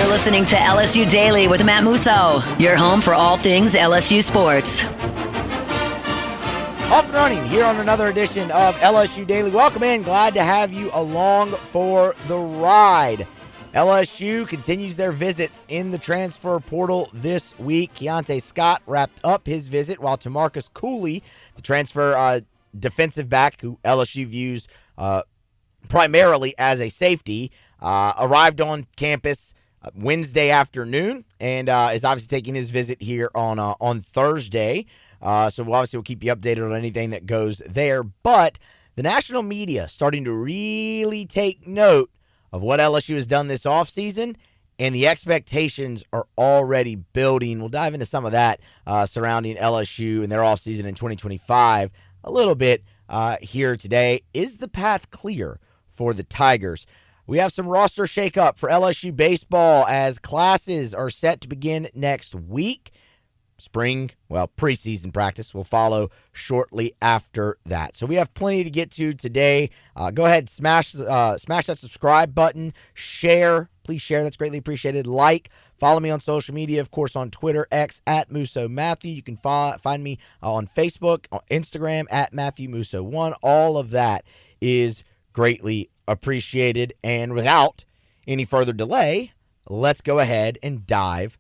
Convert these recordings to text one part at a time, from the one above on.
You're listening to LSU Daily with Matt Musso, your home for all things LSU sports. Off and running here on another edition of LSU Daily. Welcome in. Glad to have you along for the ride. LSU continues their visits in the transfer portal this week. Keontae Scott wrapped up his visit, while Tamarcus Cooley, the transfer defensive back who LSU views primarily as a safety, arrived on campus Wednesday afternoon and is obviously taking his visit here on Thursday. So we'll keep you updated on anything that goes there. But the national media starting to really take note of what LSU has done this offseason, and the expectations are already building. We'll dive into some of that surrounding LSU and their offseason in 2025 a little bit here today. Is the path clear for the Tigers? We have some roster shakeup for LSU baseball as classes are set to begin next week. Preseason practice will follow shortly after that. So we have plenty to get to today. Go ahead, smash that subscribe button. Share. Please share. That's greatly appreciated. Follow me on social media, of course, on Twitter, X, at Musso Matthew. You can find me on Facebook, on Instagram, at Matthew Musso1. All of that is greatly appreciated. And without any further delay, let's go ahead and dive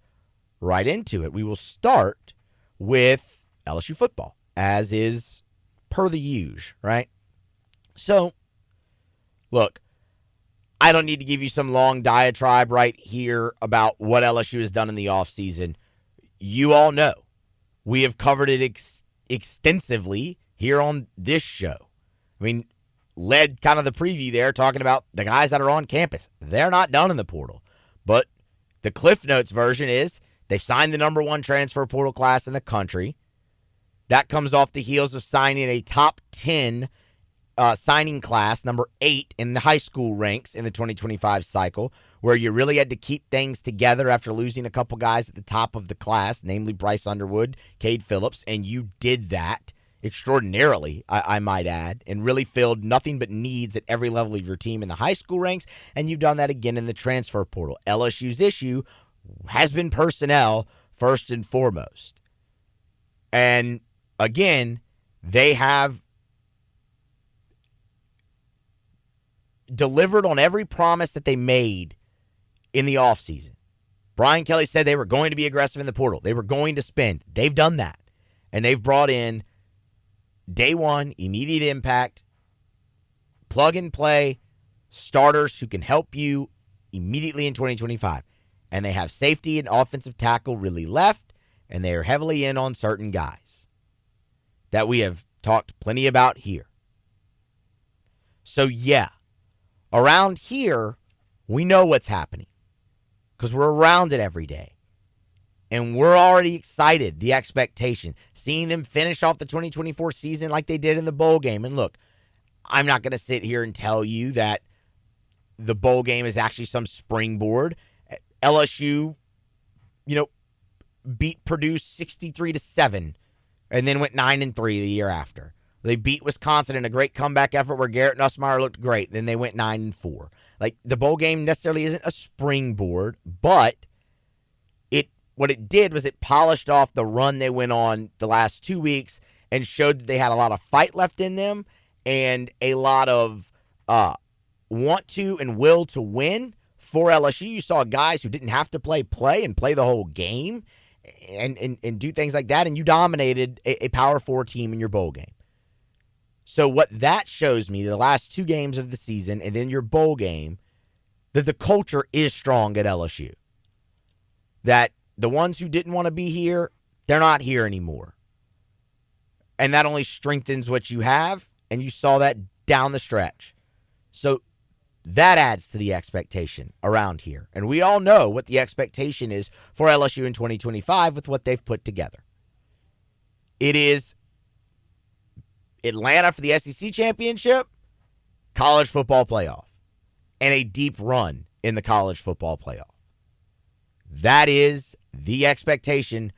right into it. We will start with LSU football, as is per the usual, right? So, look, I don't need to give you some long diatribe right here about what LSU has done in the offseason. You all know. We have covered it extensively here on this show. I mean, led kind of the preview there, talking about the guys that are on campus. They're not done in the portal. But the Cliff Notes version is they've signed the number one transfer portal class in the country. That comes off the heels of signing a top 10 signing class, number 8 in the high school ranks in the 2025 cycle, where you really had to keep things together after losing a couple guys at the top of the class, namely Bryce Underwood, Cade Phillips, and you did that extraordinarily, I might add, and really filled nothing but needs at every level of your team in the high school ranks, and you've done that again in the transfer portal. LSU's issue has been personnel first and foremost. And again, they have delivered on every promise that they made in the offseason. Brian Kelly said they were going to be aggressive in the portal. They were going to spend. They've done that. And they've brought in day one, immediate impact, plug and play starters who can help you immediately in 2025. And they have safety and offensive tackle really left, and they are heavily in on certain guys that we have talked plenty about here. So, yeah, around here, we know what's happening because we're around it every day. And we're already excited, the expectation, seeing them finish off the 2024 season like they did in the bowl game. And look, I'm not going to sit here and tell you that the bowl game is actually some springboard. LSU, beat Purdue 63-7 and then went 9-3 the year after. They beat Wisconsin in a great comeback effort where Garrett Nussmeier looked great. Then they went 9-4. Like, the bowl game necessarily isn't a springboard, but what it did was it polished off the run they went on the last 2 weeks and showed that they had a lot of fight left in them and a lot of want to and will to win for LSU. You saw guys who didn't have to play and play the whole game and do things like that, and you dominated a Power 4 team in your bowl game. So what that shows me, the last 2 games of the season and then your bowl game, that the culture is strong at LSU. That the ones who didn't want to be here, they're not here anymore. And that only strengthens what you have, and you saw that down the stretch. So that adds to the expectation around here. And we all know what the expectation is for LSU in 2025 with what they've put together. It is Atlanta for the SEC championship, college football playoff, and a deep run in the college football playoff. That is the expectation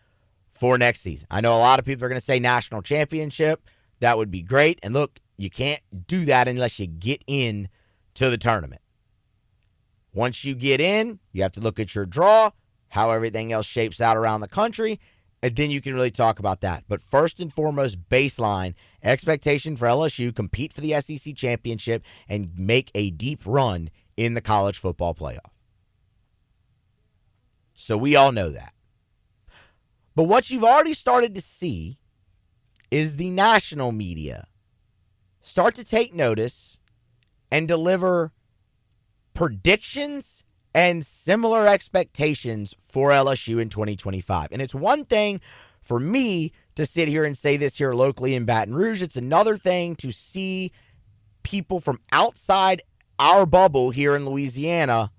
for next season. I know a lot of people are going to say national championship. That would be great. And look, you can't do that unless you get in to the tournament. Once you get in, you have to look at your draw, how everything else shapes out around the country, and then you can really talk about that. But first and foremost, baseline, expectation for LSU, compete for the SEC championship, and make a deep run in the college football playoff. So we all know that. But what you've already started to see is the national media start to take notice and deliver predictions and similar expectations for LSU in 2025. And it's one thing for me to sit here and say this here locally in Baton Rouge. It's another thing to see people from outside our bubble here in Louisiana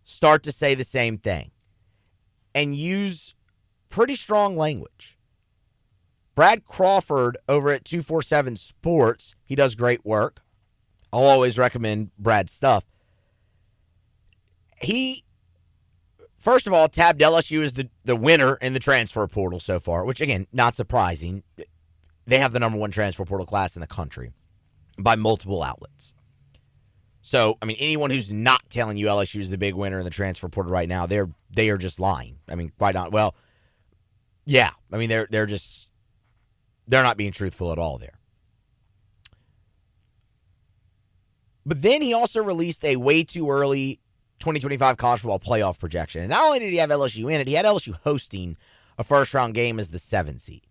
start to say the same thing and use pretty strong language. Brad Crawford over at 247 Sports, he does great work. I'll always recommend Brad's stuff. He, first of all, tabbed LSU as the winner in the transfer portal so far, which, again, not surprising. They have the number one transfer portal class in the country by multiple outlets. So, I mean, anyone who's not telling you LSU is the big winner in the transfer portal right now, they are just lying. I mean, quite not. Well, yeah. I mean, they're not being truthful at all there. But then he also released a way too early 2025 college football playoff projection. And not only did he have LSU in it, he had LSU hosting a first-round game as the 7 seed.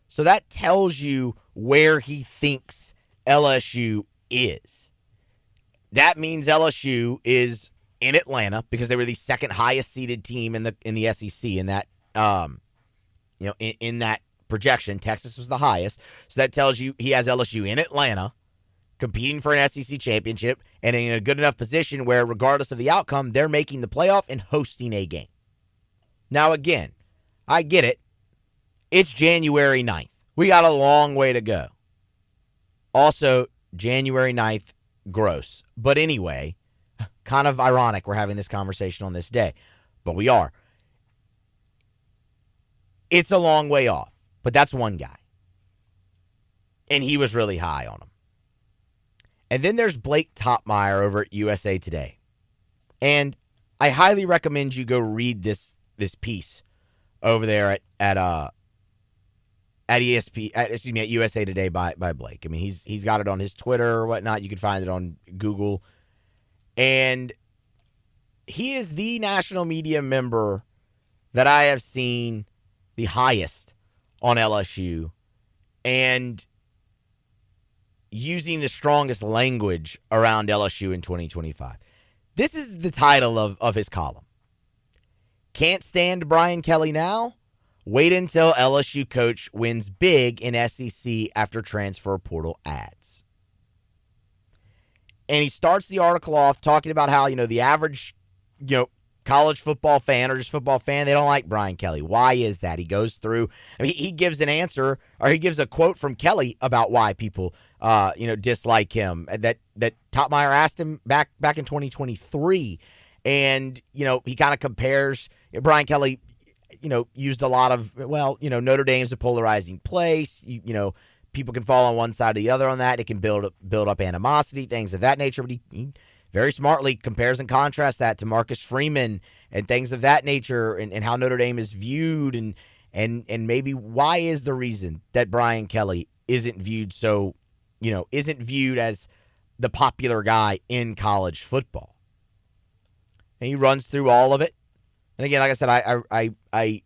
So that tells you where he thinks LSU is. That means LSU is in Atlanta because they were the second highest seeded team in the SEC in that in that projection. Texas was the highest. So that tells you he has LSU in Atlanta competing for an SEC championship and in a good enough position where, regardless of the outcome, they're making the playoff and hosting a game. Now, again, I get it. It's January 9th. We got a long way to go. Also, January 9th, gross. But anyway, kind of ironic we're having this conversation on this day. But we are. It's a long way off. But that's one guy. And he was really high on him. And then there's Blake Topmeyer over at USA Today. And I highly recommend you go read this piece over there at ESPN, at USA Today by Blake. I mean, he's got it on his Twitter or whatnot. You can find it on Google. And he is the national media member that I have seen the highest on LSU and using the strongest language around LSU in 2025. This is the title of his column. Can't stand Brian Kelly now? Wait until LSU coach wins big in SEC after transfer portal ads. And he starts the article off talking about how, the average, college football fan or just football fan, they don't like Brian Kelly. Why is that? He goes through, he gives an answer, or he gives a quote from Kelly about why people, dislike him. That Topmeyer asked him back in 2023. And, he kind of compares Brian Kelly, used a lot of, Notre Dame's a polarizing place. People can fall on one side or the other on that. It can build up animosity, things of that nature. But he very smartly compares and contrasts that to Marcus Freeman and things of that nature and how Notre Dame is viewed and maybe why is the reason that Brian Kelly isn't viewed isn't viewed as the popular guy in college football. And he runs through all of it. And again, like I said, I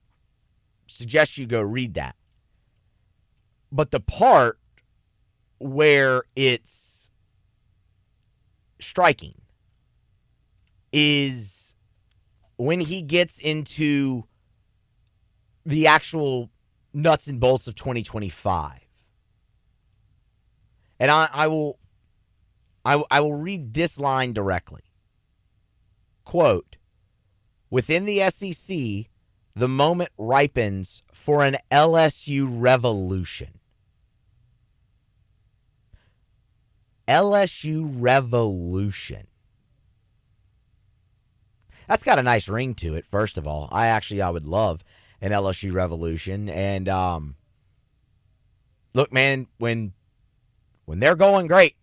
suggest you go read that. But the part where it's striking is when he gets into the actual nuts and bolts of 2025. And I will read this line directly. Quote, within the SEC, the moment ripens for an LSU revolution. LSU revolution. That's got a nice ring to it, first of all. I would love an LSU revolution. And look, man, when they're going great,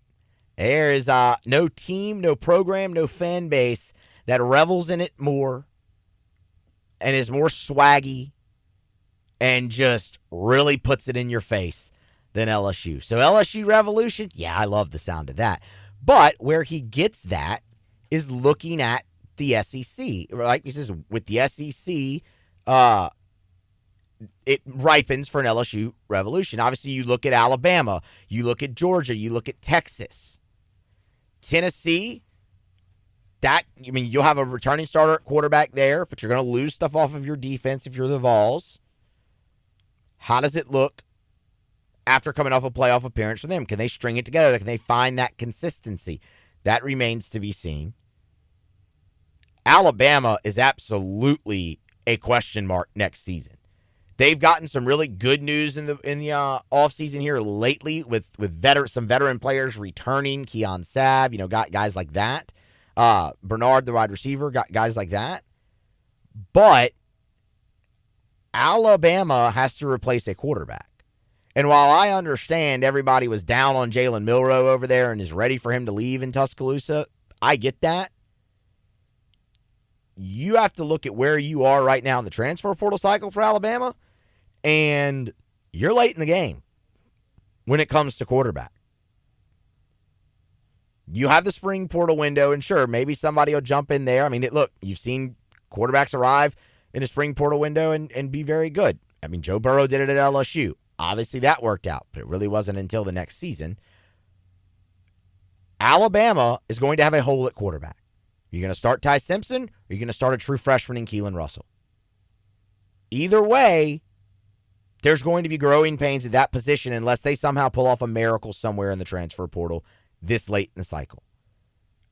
there is no team, no program, no fan base that revels in it more and is more swaggy and just really puts it in your face than LSU. So LSU Revolution, yeah, I love the sound of that. But where he gets that is looking at the SEC. Like he says, with the SEC, it ripens for an LSU Revolution. Obviously, you look at Alabama, you look at Georgia, you look at Texas. Tennessee, you'll have a returning starter at quarterback there, but you're going to lose stuff off of your defense if you're the Vols. How does it look after coming off a playoff appearance for them? Can they string it together? Can they find that consistency? That remains to be seen. Alabama is absolutely a question mark next season. They've gotten some really good news in the offseason here lately with some veteran players returning. Keon Sabb, got guys like that. Bernard, the wide receiver, got guys like that. But Alabama has to replace a quarterback. And while I understand everybody was down on Jalen Milroe over there and is ready for him to leave in Tuscaloosa, I get that. You have to look at where you are right now in the transfer portal cycle for Alabama, and you're late in the game when it comes to quarterback. You have the spring portal window, and sure, maybe somebody will jump in there. I mean, look, you've seen quarterbacks arrive in the spring portal window and be very good. I mean, Joe Burrow did it at LSU. Obviously, that worked out, but it really wasn't until the next season. Alabama is going to have a hole at quarterback. You're going to start Ty Simpson, or you're going to start a true freshman in Keelan Russell. Either way, there's going to be growing pains at that position unless they somehow pull off a miracle somewhere in the transfer portal this late in the cycle.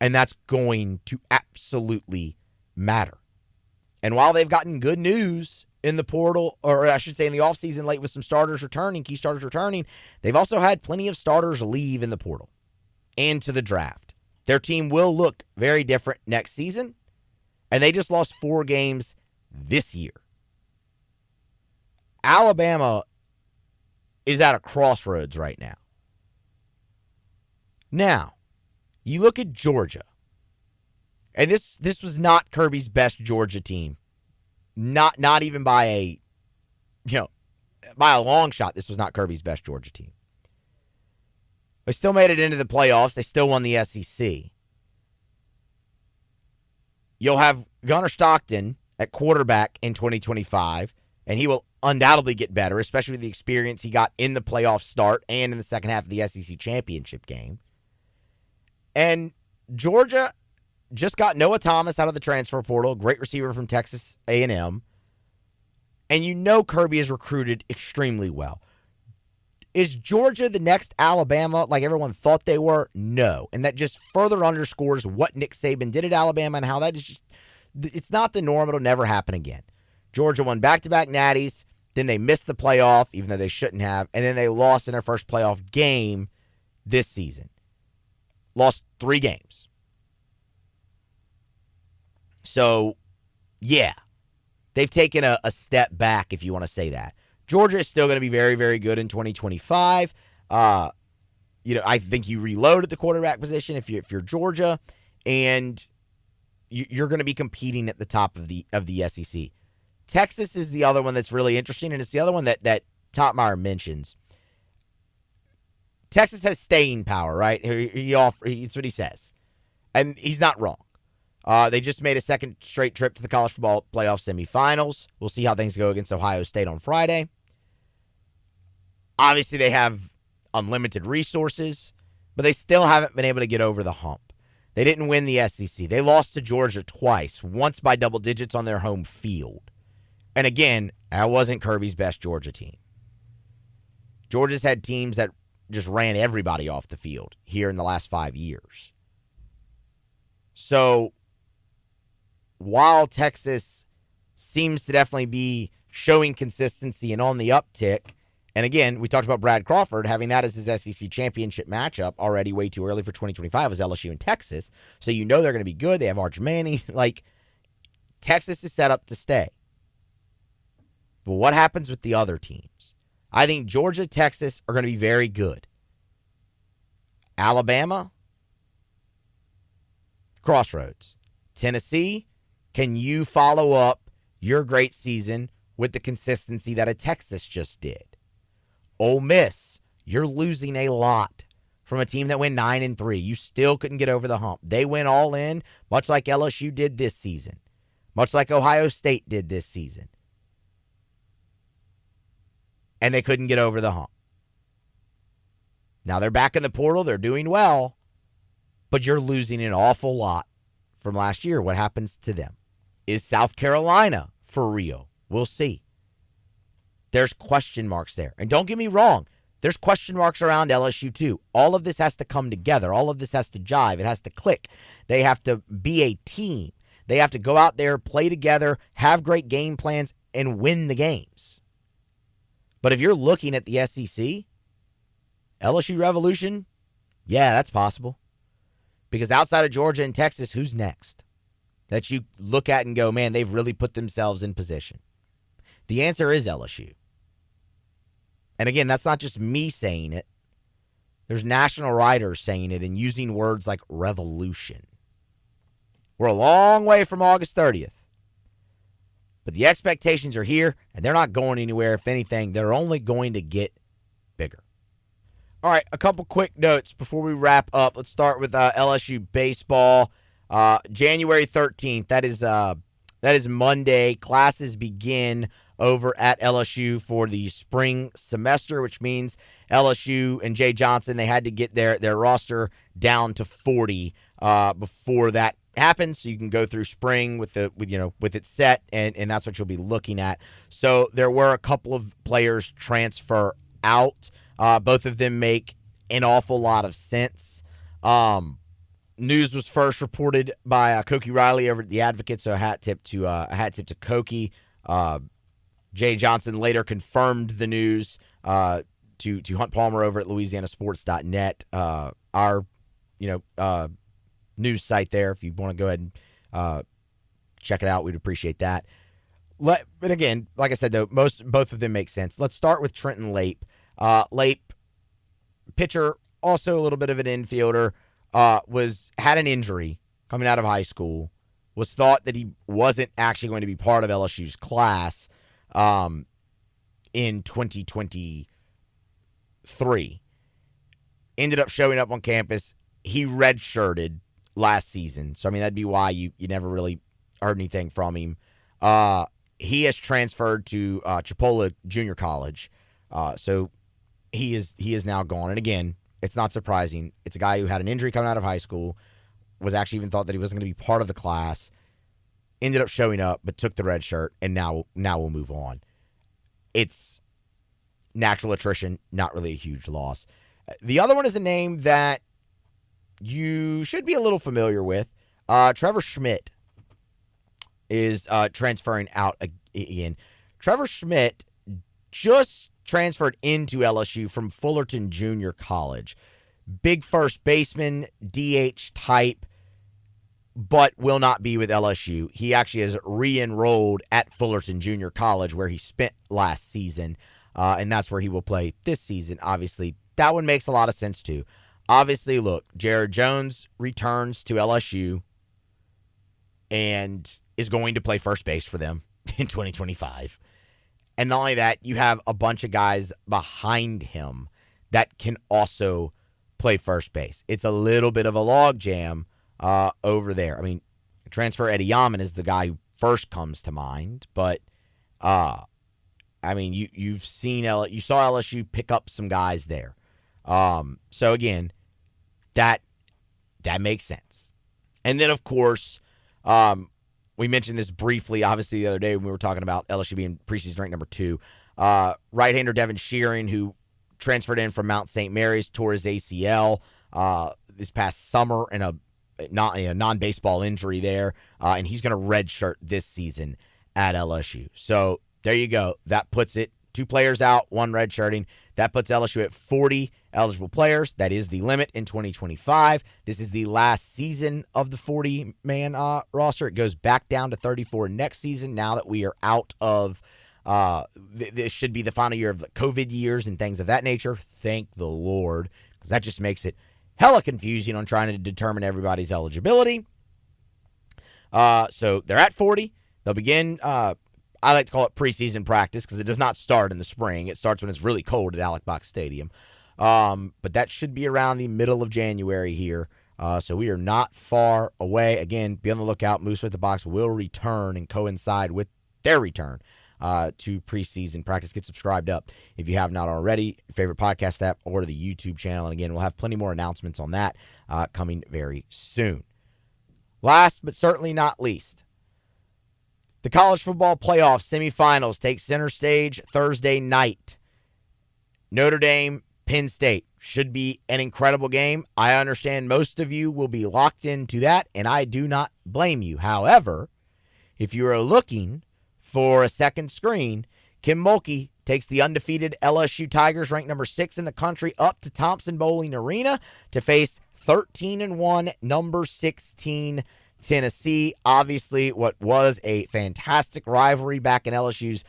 And that's going to absolutely matter. And while they've gotten good news in the portal, or I should say in the offseason late with some starters returning, key starters returning, they've also had plenty of starters leave in the portal and to the draft. Their team will look very different next season, and they just lost 4 games this year. Alabama is at a crossroads right now. Now, you look at Georgia, and this was not Kirby's best Georgia team. Not even by a long shot, this was not Kirby's best Georgia team. They still made it into the playoffs. They still won the SEC. You'll have Gunnar Stockton at quarterback in 2025, and he will undoubtedly get better, especially with the experience he got in the playoff start and in the second half of the SEC championship game. And Georgia just got Noah Thomas out of the transfer portal, great receiver from Texas A&M. And Kirby has recruited extremely well. Is Georgia the next Alabama like everyone thought they were? No. And that just further underscores what Nick Saban did at Alabama and how that is just, it's not the norm. It'll never happen again. Georgia won back-to-back natties. Then they missed the playoff, even though they shouldn't have. And then they lost in their first playoff game this season. Lost 3 games. So, yeah. They've taken a step back, if you want to say that. Georgia is still going to be very, very good in 2025. I think you reload at the quarterback position if you're Georgia, and you're going to be competing at the top of the SEC. Texas is the other one that's really interesting, and it's the other one that Topmeyer mentions. Texas has staying power, right? It's what he says, and he's not wrong. They just made a second straight trip to the college football playoff semifinals. We'll see how things go against Ohio State on Friday. Obviously, they have unlimited resources, but they still haven't been able to get over the hump. They didn't win the SEC. They lost to Georgia twice, once by double digits on their home field. And again, that wasn't Kirby's best Georgia team. Georgia's had teams that just ran everybody off the field here in the last 5 years. So, while Texas seems to definitely be showing consistency and on the uptick, and again, we talked about Brad Crawford having that as his SEC championship matchup already way too early for 2025 as LSU and Texas. So they're going to be good. They have Arch Manning. Texas is set up to stay. But what happens with the other teams? I think Georgia, Texas are going to be very good. Alabama, crossroads. Tennessee, can you follow up your great season with the consistency that a Texas just did? Ole Miss, you're losing a lot from a team that went 9-3. You still couldn't get over the hump. They went all in, much like LSU did this season, much like Ohio State did this season. And they couldn't get over the hump. Now they're back in the portal. They're doing well. But you're losing an awful lot from last year. What happens to them? Is South Carolina for real? We'll see. There's question marks there. And don't get me wrong. There's question marks around LSU too. All of this has to come together. All of this has to jive. It has to click. They have to be a team. They have to go out there, play together, have great game plans, and win the games. But if you're looking at the SEC, LSU Revolution, yeah, that's possible. Because outside of Georgia and Texas, who's next? That you look at and go, man, they've really put themselves in position. The answer is LSU. And again, that's not just me saying it. There's national writers saying it and using words like revolution. We're a long way from August 30th. But the expectations are here, and they're not going anywhere. If anything, they're only going to get bigger. All right, a couple quick notes before we wrap up. Let's start with LSU Baseball. January 13th, that is Monday. Classes begin over at LSU for the spring semester, which means LSU and Jay Johnson, they had to get their roster down to 40 before that happens, so you can go through spring with it set, and that's what you'll be looking at. So there were a couple of players transfer out. Both of them make an awful lot of sense. News was first reported by Koki Riley over at The Advocate, so a hat tip to Koki. Jay Johnson later confirmed the news to Hunt Palmer over at LouisianaSports.net, our news site there. If you want to go ahead and check it out, we'd appreciate that. But again, like I said, though, both of them make sense. Let's start with Trenton Lape. Lape, pitcher, also a little bit of an infielder, had an injury coming out of high school. Was thought that he wasn't actually going to be part of LSU's class in 2023. Ended up showing up on campus. He redshirted last season. So, I mean, that'd be why you never really heard anything from him. He has transferred to Chipola Junior College. So he is now gone. And again, it's not surprising. It's a guy who had an injury coming out of high school, was actually even thought that he wasn't going to be part of the class, ended up showing up, but took the red shirt, and now we'll move on. It's natural attrition, not really a huge loss. The other one is a name that you should be a little familiar with. Trevor Schmidt is transferring out again. Trevor Schmidt just transferred into LSU from Fullerton Junior College. Big first baseman, DH type, but will not be with LSU. He actually is re-enrolled at Fullerton Junior College, where he spent last season, and that's where he will play this season. Obviously, that one makes a lot of sense too. Obviously, look, Jared Jones returns to LSU and is going to play first base for them in 2025. And not only that, you have a bunch of guys behind him that can also play first base. It's a little bit of a logjam over there. I mean, transfer Eddie Yaman is the guy who first comes to mind, but I mean, you saw LSU pick up some guys there. So again, that makes sense. And then of course, we mentioned this briefly, obviously, the other day when we were talking about LSU being preseason ranked number 2. Right-hander Devin Shearing, who transferred in from Mount St. Mary's, tore his ACL this past summer in a non-baseball injury there, and he's going to redshirt this season at LSU. So there you go. That puts it 2 players out, 1 redshirting. That puts LSU at 40 eligible players. That is the limit in 2025. This is the last season of the 40-man roster. It goes back down to 34 next season now that we are out of this should be the final year of the COVID years and things of that nature. Thank the Lord, because that just makes it hella confusing on trying to determine everybody's eligibility. So they're at 40. They'll begin, I like to call it preseason practice because it does not start in the spring. It starts when it's really cold at Alex Box Stadium. But that should be around the middle of January here. So we are not far away. Again, be on the lookout. Musso at the Box will return and coincide with their return to preseason practice. Get subscribed up if you have not already. Favorite podcast app or to the YouTube channel. And again, we'll have plenty more announcements on that coming very soon. Last but certainly not least, the college football playoff semifinals take center stage Thursday night. Notre Dame, Penn State should be an incredible game. I understand most of you will be locked into that, and I do not blame you. However, if you are looking for a second screen, Kim Mulkey takes the undefeated LSU Tigers, ranked number 6 in the country, up to Thompson-Boling Arena to face 13-1, number 16 Tennessee. Obviously, what was a fantastic rivalry back in LSU's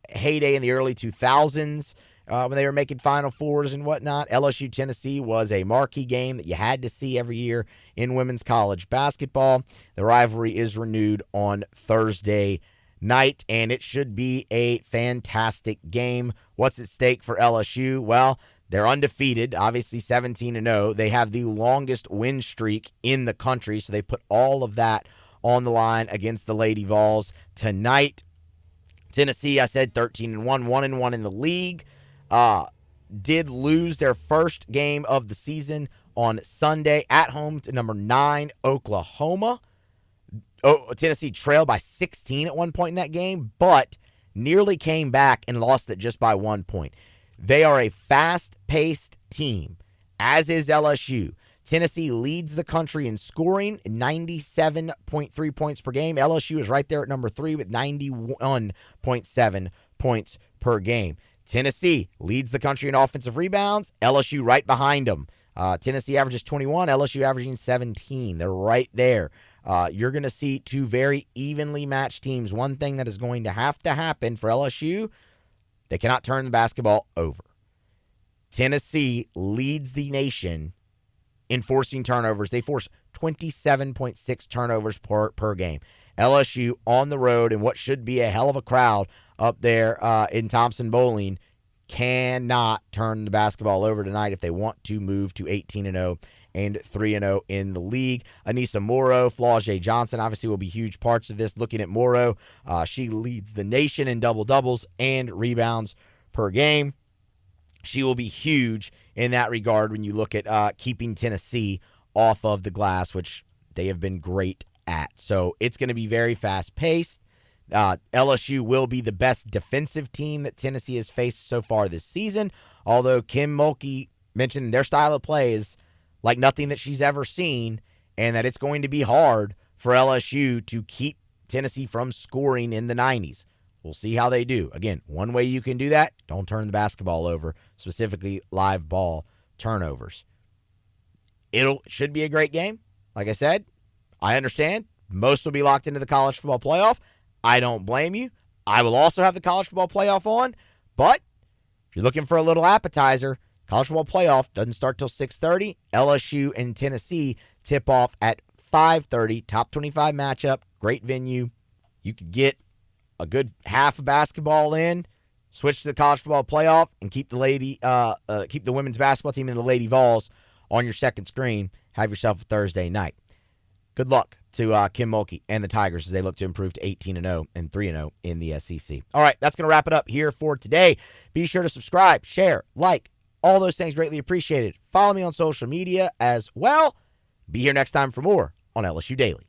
heyday in the early 2000s when they were making Final Fours and whatnot. LSU-Tennessee was a marquee game that you had to see every year in women's college basketball. The rivalry is renewed on Thursday night, and it should be a fantastic game. What's at stake for LSU? Well, they're undefeated, obviously 17-0. They have the longest win streak in the country, so they put all of that on the line against the Lady Vols tonight. Tennessee, I said 13-1, 1-1 in the league. Did lose their first game of the season on Sunday at home to number 9 Oklahoma. Tennessee trailed by 16 at one point in that game, but nearly came back and lost it just by 1 point. They are a fast-paced team, as is LSU. Tennessee leads the country in scoring, 97.3 points per game. LSU is right there at number 3 with 91.7 points per game. Tennessee leads the country in offensive rebounds. LSU right behind them. Tennessee averages 21, LSU averaging 17. They're right there. You're going to see two very evenly matched teams. One thing that is going to have to happen for LSU, they cannot turn the basketball over. Tennessee leads the nation in forcing turnovers. They force 27.6 turnovers per game. LSU on the road in what should be a hell of a crowd up there in Thompson-Boling cannot turn the basketball over tonight if they want to move to 18-0 and 3-0 in the league. Anissa Morrow, Flau'jae Johnson obviously will be huge parts of this. Looking at Morrow, she leads the nation in double-doubles and rebounds per game. She will be huge in that regard when you look at keeping Tennessee off of the glass, which they have been great at. So it's going to be very fast-paced. LSU will be the best defensive team that Tennessee has faced so far this season, although Kim Mulkey mentioned their style of play is like nothing that she's ever seen, and that it's going to be hard for LSU to keep Tennessee from scoring in the 90s. We'll see how they do. Again, one way you can do that, don't turn the basketball over, specifically live ball turnovers. It should be a great game. Like I said, I understand. Most will be locked into the college football playoff. I don't blame you. I will also have the college football playoff on, but if you're looking for a little appetizer, college football playoff doesn't start till 6:30. LSU and Tennessee tip off at 5:30. Top 25 matchup. Great venue. You could get a good half of basketball in, switch to the college football playoff, and keep the women's basketball team and the Lady Vols on your second screen. Have yourself a Thursday night. Good luck to Kim Mulkey and the Tigers as they look to improve to 18-0 and 3-0 in the SEC. All right, that's going to wrap it up here for today. Be sure to subscribe, share, like, all those things greatly appreciated. Follow me on social media as well. Be here next time for more on LSU Daily.